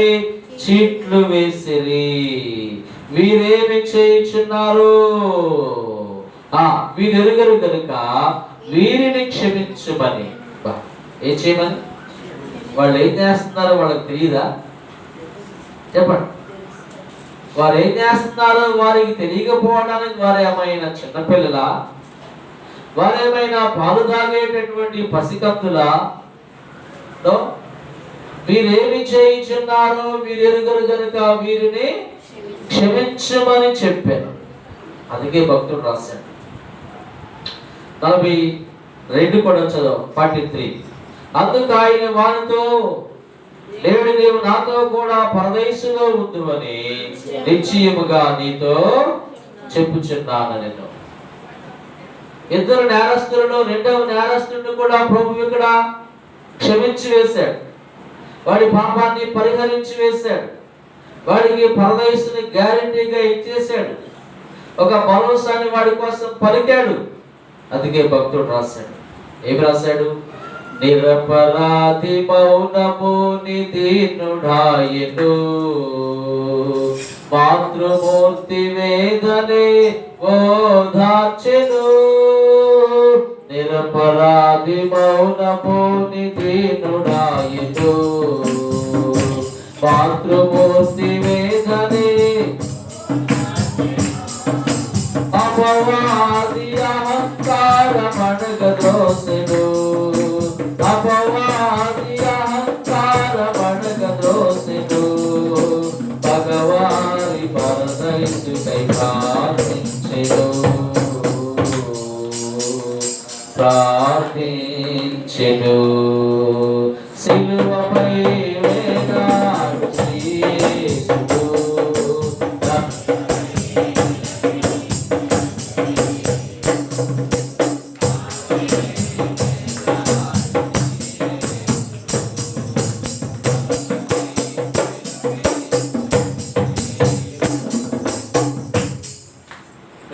చీట్లు వేసిరి. వీరేమి చేయుచున్నారు? వీరెరుగరు గనుక వీరిని క్షమించుమని. ఏం చేయమని? వాళ్ళు ఏం చేస్తున్నారో వాళ్ళకి తెలియదా? చెప్పండి. వారు ఏం చేస్తున్నారో వారికి తెలియకపోవడానికి వారేమైనా చిన్నపిల్లలా? వారేమైనా పాలు తాగేటటువంటి పసికందులా? వీరేమి చేయుచున్నారో వీరెరుగరు గనుక వీరిని క్షమించమని చెప్పాను. అందుకే భక్తుడు రాశాడు. 42 కూడా చదువు. 43. అందుకు ఆయన వారితో, నేడు నీవు నాతో కూడా పరదేశంలో ఉందువని నిశ్చయముగా నీతో చెప్పుచున్నాను. నేను ఇద్దరు నేరస్తులను, రెండవ నేరస్తుడిని కూడా ప్రభు ఇక్కడ క్షమించి వేశాడు. వాడి పాపాన్ని పరిహరించి వేశాడు. వాడికి పరదేశుని గ్యారెంటీగా ఇచ్చేశాడు. ఒక భరోసాని వాడి కోసం పలికాడు. అందుకే భక్తుడు రాశాడు. ఏమి రాశాడు? నిరపరాధి మౌనము నిదీనుడాయెను, మాతృమూర్తి వేదనే ఓదార్చెను. నిరపరాధి మౌనము నిదీనుడాయెను, మాతృమూర్తి వేదనే. అపవాది అహంకారమణగద్రోసెను, అపవాది అహంకారమణగద్రోసెను. భగవాని పరదైసుకై ప్రార్థించెను, ప్రార్థించెను. సిలువపై వేలాడు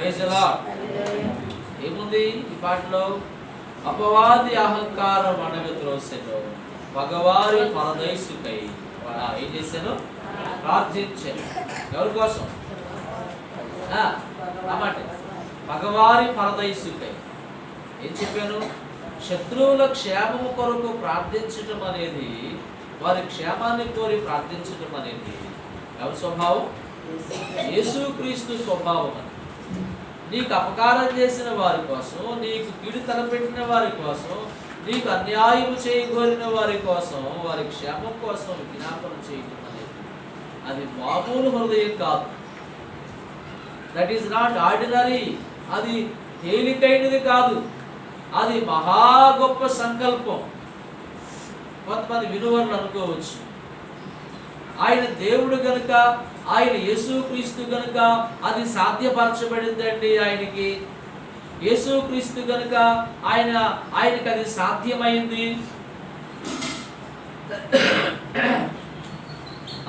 యేసుడు. ఏముంది ఈ పాటలో? అపవాది అహంకారం అణగద్రోసెను, పగవారి పరదైసుకై ఏం చేశాను? ప్రార్థించాను. ఎవరి కోసం? అన్నమాట పగవారి పరదైసుకై. ఏం చెప్పాను? శత్రువుల క్షేమము కొరకు ప్రార్థించటం అనేది, వారి క్షేమాన్ని కోరి ప్రార్థించటం అనేది ఎవరి స్వభావం? యేసుక్రీస్తు స్వభావం. నీకు అపకారం చేసిన వారి కోసం, నీకు కీడు తలపెట్టిన వారి కోసం, నీకు అన్యాయం చేయగోరిన వారి కోసం, వారి క్షేమం కోసం విజ్ఞాపన చేయటం అనేది అది మామూలు హృదయం కాదు. That is not ordinary. అది తేలికైనది కాదు, అది మహా గొప్ప సంకల్పం. కొంతమంది వినువర్లు అనుకోవచ్చు, ఆయన దేవుడు గనుక, ఆయన యేసుక్రీస్తు గనుక అది సాధ్యపరచబడిందండి. ఆయనకి యేసుక్రీస్తు గనుక ఆయనకి అది సాధ్యమైంది.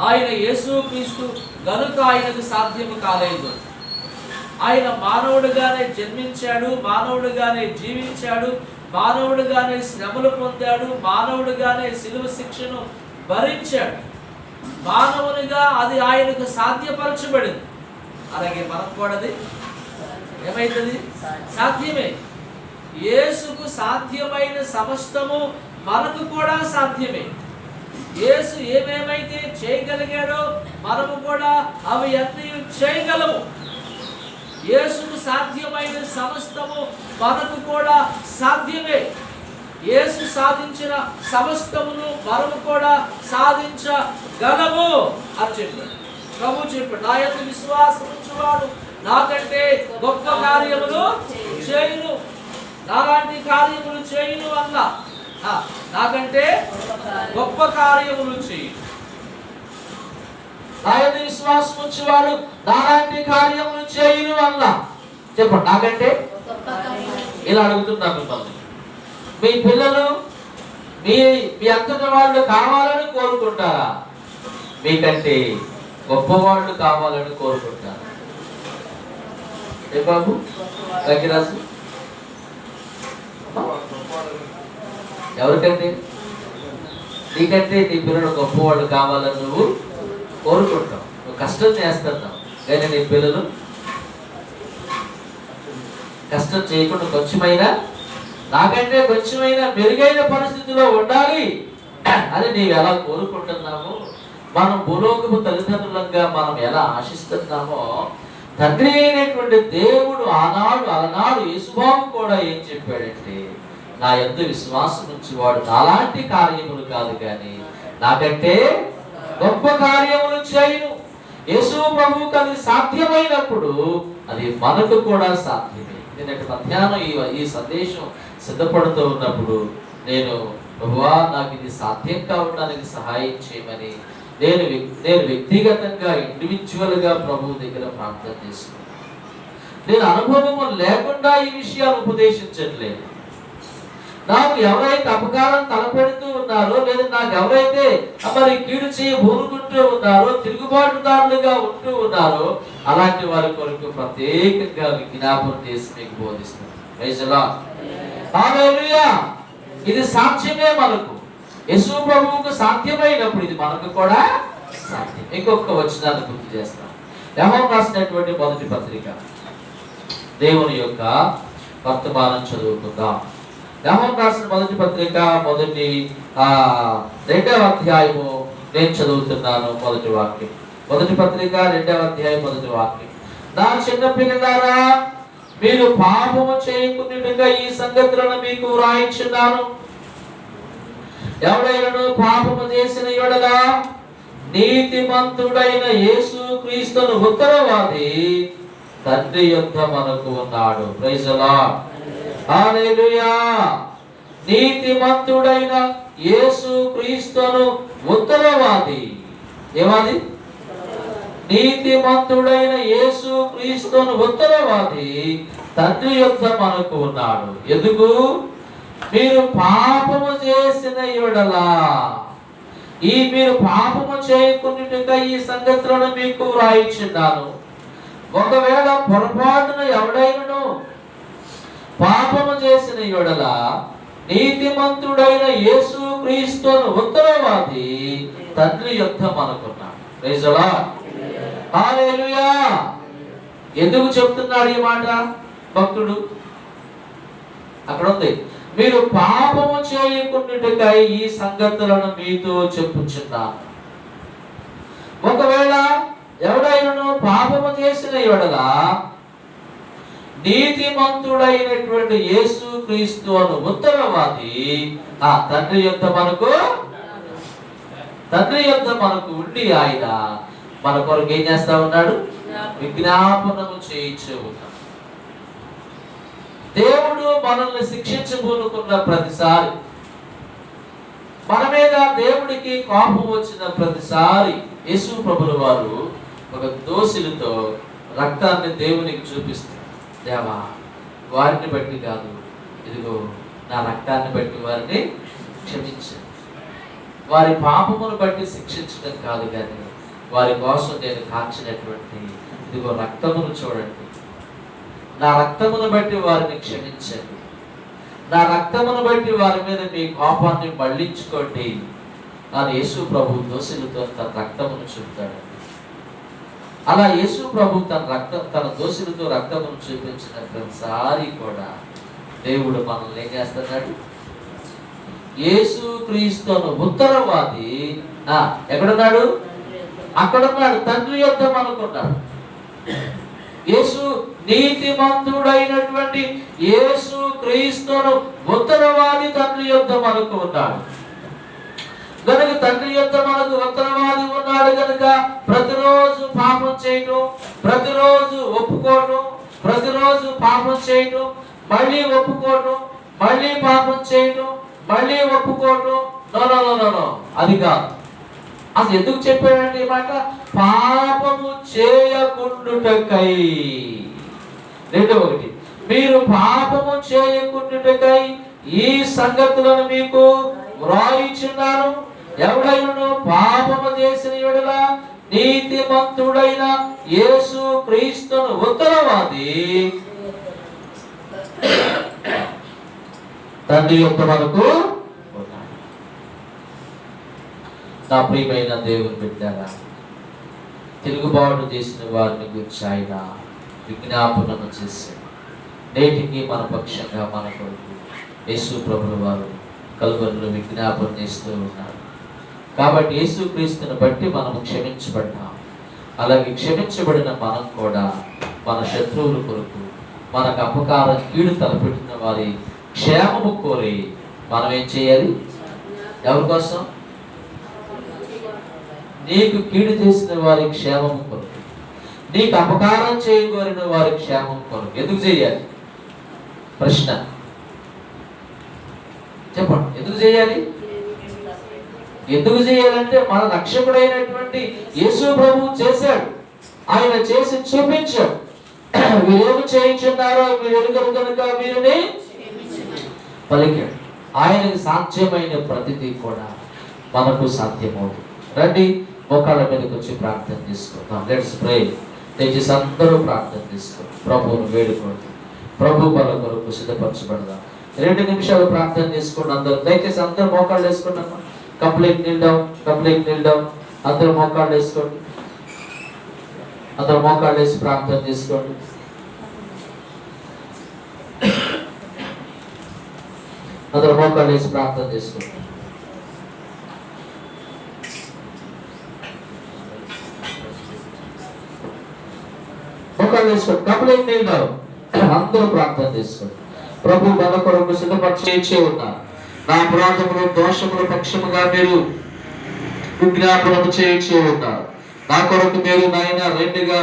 ఆయన యేసుక్రీస్తు గనుక ఆయనకు సాధ్యము కాలేదు. ఆయన మానవుడిగానే జన్మించాడు, మానవుడిగానే జీవించాడు, మానవుడిగానే శ్రమలు పొందాడు, మానవుడిగానే శిలువ శిక్షను భరించాడు. మానవునిగా అది ఆయనకు సాధ్యపరచబడింది. అలాగే మనకు కూడా అది ఏమైతుంది? సాధ్యమే. యేసుకు సాధ్యమైన సమస్తము మనకు కూడా సాధ్యమే. యేసు ఏమేమైతే చేయగలిగాడో మనము కూడా అవి అన్నీ చేయగలము. యేసుకు సాధ్యమైన సమస్తము మనకు కూడా సాధ్యమే. యేసు సాధించిన సమస్తమును మనము కూడా సాధించగలము అని చెప్పాడు. ప్రభు చెప్పాడు, నా యందు విశ్వాసం ఉంచువాడు నాకంటే గొప్ప కార్యములు చేయును, నాలాంటి కార్యములు చేయును అన్న. నాకంటే గొప్ప కార్యములు చేయును. నా యందు విశ్వాసం ఉంచువాడు నాలాంటి కార్యములు చేయును అన్న. చెప్పండి, నాకంటే. ఇలా అడుగుతున్నాను మిమ్మల్ని, మీ పిల్లలు మీ అంతటి వాళ్ళు కావాలని కోరుకుంటారా? మీకంటే గొప్పవాళ్ళు కావాలని కోరుకుంటారా? ఏ బాబు దగ్గరాసు? ఎవరికంటే? నీకంటే నీ పిల్లలు గొప్పవాళ్ళు కావాలని నువ్వు కోరుకుంటావు, నువ్వు కష్టం చేస్తున్నావు. కానీ నీ పిల్లలు కష్టం చేయకుండా కొంచెమైనా, నాకంటే కొంచెమైనా మెరుగైన పరిస్థితిలో ఉండాలి అని నీవు ఎలా కోరుకుంటున్నామో, మనం భూలోకపు తల్లిదండ్రులంగా మనం ఎలా ఆశిస్తున్నామో, తండ్రి అయినటువంటి దేవుడు అలనాడు యేసుబాబు కూడా ఏం చెప్పాడంటే, నా యందు విశ్వాసం నుంచి వాడు నాలాంటి కార్యములు కాదు కానీ నాకంటే గొప్ప కార్యములు చేయును. యేసు ప్రభువుకు అది సాధ్యమైనప్పుడు అది మనకు కూడా సాధ్యమే. నిన్నటి మధ్యాహ్నం ఈ సందేశం సిద్ధపడుతూ ఉన్నప్పుడు నేను, ప్రభువా నాకు ఇది సాధ్యం కావడానికి సహాయం చేయమని నేను వ్యక్తిగతంగా ఇండివిజువల్గా ప్రభువు దగ్గర ప్రార్థన చేసుకున్నాను. నేను అనుభవం లేకుండా ఈ విషయాలు ఉపదేశించట్లేదు. నాకు ఎవరైతే అపకారం తలపెడుతూ ఉన్నారో, లేదా నాకు ఎవరైతే మరి కీడు చేయబోనుకుంటూ ఉన్నారో, తిరుగుబాటుదారులుగా ఉంటూ ఉన్నారో, అలాంటి వారి కొరకు ప్రత్యేకంగా విజ్ఞాపన చేసి మీకు బోధిస్తున్నాను. Praise lord. హల్లెలూయా. ఇది సాధ్యమే మనకు. యేసు ప్రభువుకు సాధ్యమైనప్పుడు ఇది మనకు కూడా సాధ్యం. ఇంకొక వచనాన్ని గుర్తు చేస్తాం. యోహాను రాసినటువంటి మొదటి పత్రిక, దేవుని యొక్క వర్తమానం చదువుకుందాం. యోహాను రాసిన మొదటి పత్రిక మొదటి 2వ అధ్యాయము నేను చదువుతున్నాను. మొదటి వాక్యం, మొదటి పత్రిక 2వ అధ్యాయం మొదటి వాక్యం. నా చిన్న పిల్లలారా, మీరు పాపము చేయకుండా ఈ సంగతులను మీకు వ్రాయించున్నాను. ఎవడైనా పాపము చేసిన యెడల నీతిమంతుడైన యేసుక్రీస్తును ఉత్తరవాది తండ్రి యొద్ద మనకు ఉన్నాడు. Praise the lord. హల్లెలూయా. నీతిమంతుడైన యేసుక్రీస్తును ఉత్తరవాది. ఏమాది? నీతిమంతుడైన యేసుక్రీస్తును ఉత్తరవాది తండ్రి యొద్ద మనకు ఉన్నాడు. ఎందుకు? మీరు పాపము చేసిన యెడల, మీరు పాపము చేయకుండా ఈ సంగతులను మీకు వ్రాయించున్నాను. ఒకవేళ పొరపాటున ఎవడైనను పాపము చేసిన యెడల నీతిమంతుడైన యేసు క్రీస్తును ఉత్తరవాది తండ్రి యొద్ద మనకున్నాడు. Praise the lord. హల్లెలూయా. ఎందుకు చెప్తున్నాడు ఈ మాట భక్తుడు? అక్కడ ఉంది, మీరు పాపము చేయకుండాటకై ఈ సంగతులను మీతో చెప్పుచున్నాను. ఒకవేళ ఎవడైనను పాపము చేసిన యెడల నీతిమంతుడైనటువంటి యేసు క్రీస్తు అను ఉత్తరవాది ఆ తండ్రి యొద్ద మనకు ఉండి ఆయన మన కొరకు ఏం చేస్తా ఉన్నాడు? విజ్ఞాపనము చేయించు ఉన్నాడు. దేవుడు మనల్ని శిక్షించబోనుకున్న ప్రతిసారి, మన మీద దేవుడికి కోపం వచ్చిన ప్రతిసారి యేసు ప్రభుల వారు ఒక దోషులతో రక్తాన్ని దేవునికి చూపిస్తారు. దేవా, వారిని బట్టి కాదు, ఇదిగో నా రక్తాన్ని బట్టి వారిని క్షమించండి. వారి పాపమును బట్టి శిక్షించడం కాదు, కానీ వారి కోసం నేను కాల్చినటువంటి ఇదిగో రక్తమును చూడండి. నా రక్తమును బట్టి వారిని క్షమించండి. నా రక్తమును బట్టి వారి మీద మీ కోపాన్ని మళ్లించుకోండి అని యేసు ప్రభు దోషులతో తన రక్తమును చూపుతాడు. అలా యేసు ప్రభు తన దోషులతో రక్తమును చూపించిన ప్రతిసారి కూడా దేవుడు మనల్ని ఏం చేస్తున్నాడు? యేసు క్రీస్తును ఉత్తరవాది ఎక్కడున్నాడు? అక్కడున్నాడు, తండ్రి యొద్ద మనకున్నాడు. యేసు నీతిమంతుడైనటువంటి యేసు క్రీస్తును ఉత్తరవాది తండ్రి యొద్ద మనకు ఉన్నాడు గనుక, తండ్రి యొద్ద మనకు ఉత్తరవాది ఉన్నాడు కనుక ప్రతిరోజు పాపం చేయటం, ప్రతిరోజు ఒప్పుకోవడం, ప్రతిరోజు పాపం చేయటం, మళ్ళీ ఒప్పుకోవడం, మళ్ళీ పాపం చేయటం, మళ్ళీ ఒప్పుకోవడం, నో అది కాదు. అసలు ఎందుకు చెప్పాడంటే ఈ మాట? పాపము చేయకుండుటకై. ఒకటి, మీరు పాపము చేయకుండుటకై ఈ సంగతులను మీకు వ్రాయిచున్నాను. ఎవడైనా పాపము చేసిన యెడల నీతిమంతుడైన యేసు క్రీస్తును ఉత్తరవాది తండ్రి యొక్క మనకు ఉన్నాడు. నా ప్రియమైన దేవుని బిడ్డలారా, తిరుగుబాటు చేసిన వారిని గురించి ఆయన విజ్ఞాపనను చేశాడు. నేటికి మన పక్షంగా మన కొరకు యేసు ప్రభువు వారు కల్వరిలో విజ్ఞాపన చేస్తూ ఉన్నారు. కాబట్టి యేసు క్రీస్తుని బట్టి మనం క్షమించబడ్డాం. అలాగే క్షమించబడిన మనం కూడా మన శత్రువుల కొరకు, మనకు అపకారం కీడు తలపెట్టిన వారి క్షేమము కోరి మనం ఏం చేయాలి? ఎవరి కోసం? నీకు కీడు చేసిన వారి క్షేమము కొరకు, నీకు అపకారం చేయగోరిన వారి క్షేమం కొరకు. ఎందుకు చేయాలి? ప్రశ్న చెప్పండి. ఎందుకు చేయాలి? ఎందుకు చేయాలంటే మన రక్షకుడైనటువంటి యేసు ప్రభువు చేశాడు. ఆయన చేసి చూపించాడు. వీరేమి చేయించున్నారో మీరు ఎరుగరు కనుక వీరిని పలికాడు. ఆయనకి సాధ్యమైన ప్రతిదీ కూడా మనకు సాధ్యమవుతుంది. రండి, మోకాళ్ళ మీదకి వచ్చి ప్రార్థన చేసుకుందాం. Let's pray. దయచేసి అందరూ ప్రార్థన చేసుకోండి, ప్రభువును వేడుకోండి. ప్రభు బల కొరకు సిద్ధపరచబడదాం. 2 నిమిషాలు ప్రార్థన చేసుకోండి. అందరూ దయచేసి అందరూ మోకాళ్ళు వేసుకోండి. Complete Neel down. అందరూ మోకాళ్ళు వేసుకోండి. అందరూ మోకాళ్ళు వేసి ప్రార్థన చేసుకోండి. అందరూ మోకాళ్ళు వేసి ప్రార్థన చేసుకోండి. మోకాళ్ళు వేసుకోండి. Complete Neel down. అందరూ ప్రార్థన చేసుకోండి. ప్రభు మన కొరకు సిద్ధపరిచే ఉన్నారు. నా అపరాధములు దోషముల పక్షముగా మీరు విజ్ఞాపనము చేయించే ఉన్నారు. నా కొరకు మీరు నాయన రెండుగా